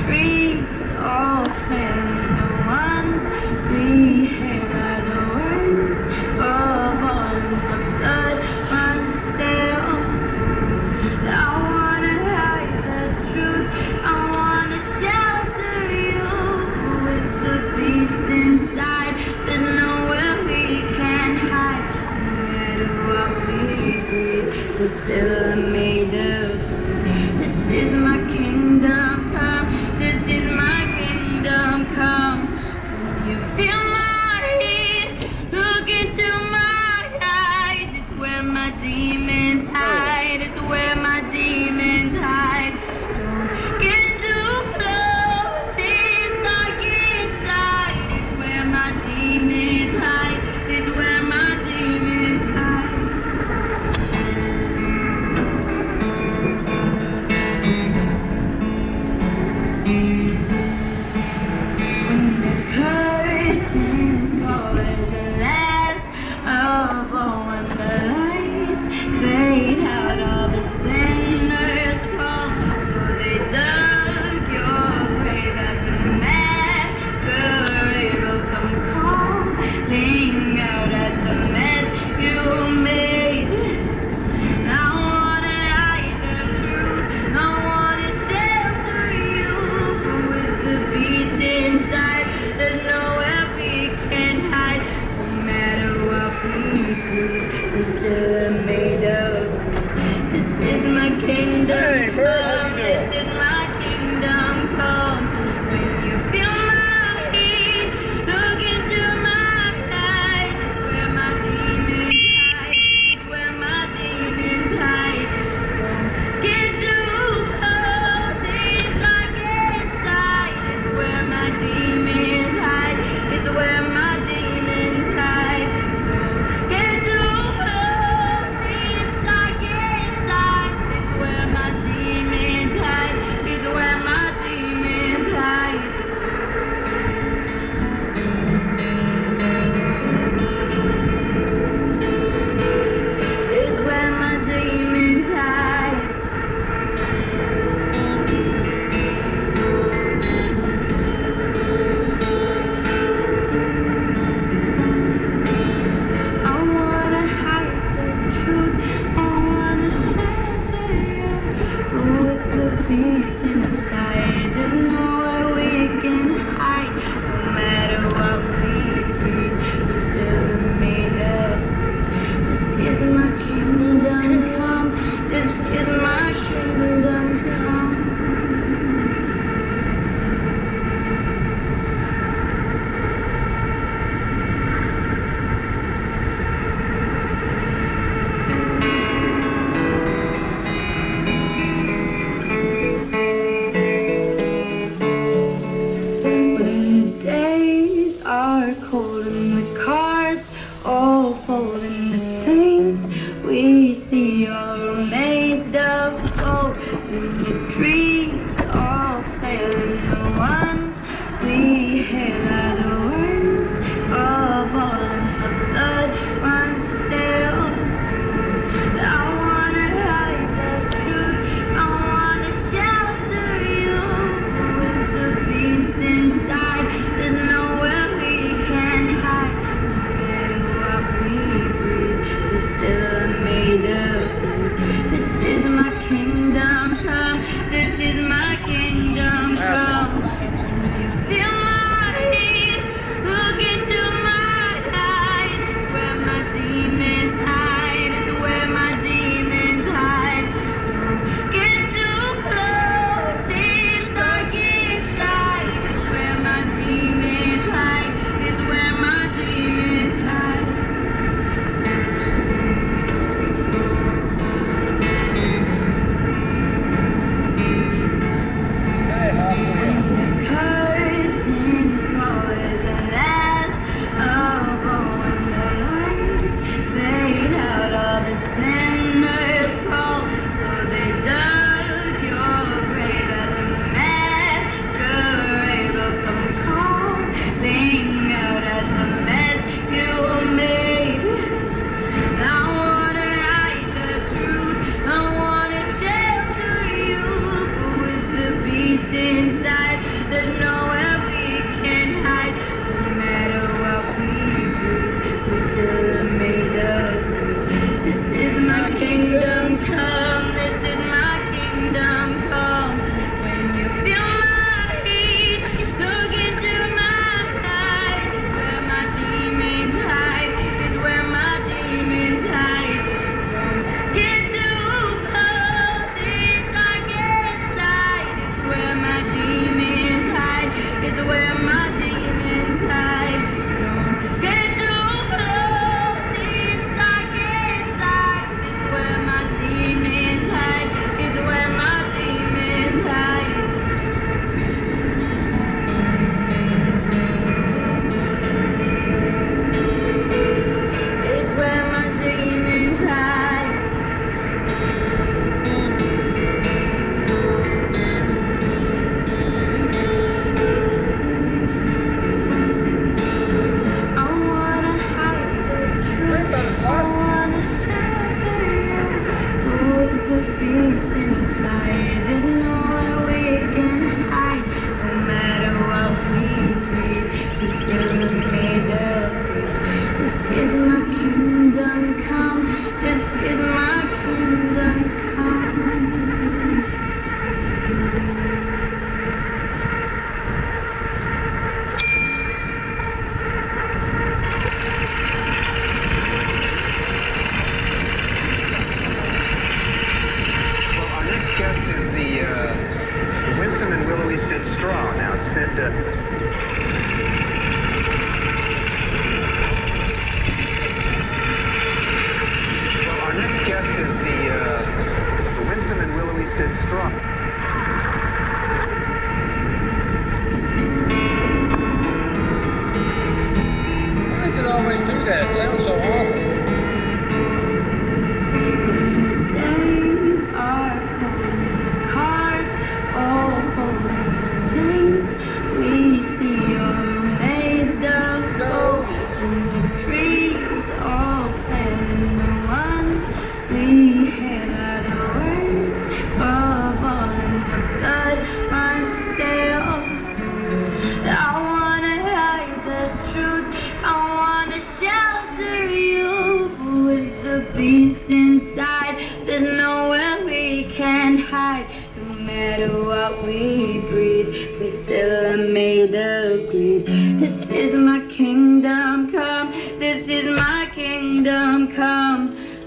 Trees all fair, the ones we hear, the winds of arms of blood run still. I wanna hide the truth, I wanna shelter you with the beast inside. There's nowhere we can hide, no matter what we breathe, we're still made of. This is my kingdom come, this is my kingdom come. You feel my heat, look into my eyes. It's where my demons hide, it's where my demons hide. Don't get too close, it's dark inside. It's where my demons hide, it's where my demons hide. Where my demons hide. Get too close. beast inside. There's nowhere we can hide. No matter what we breathe, we still are made of greed. This is my kingdom come. This is my kingdom come.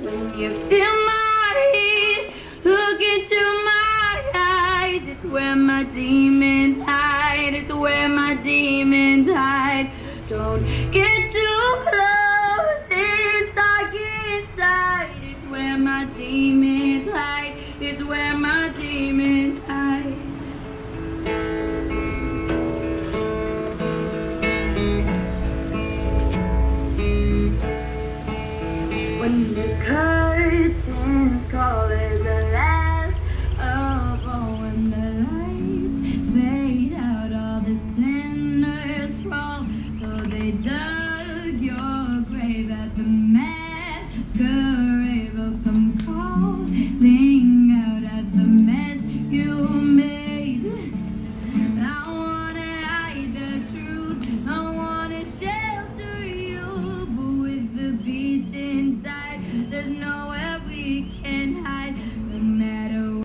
When you feel my heat, look into my eyes. It's where my demons hide. It's where my demons hide. Don't get too close. It's dark inside. It's where my demons hide. It's where my demons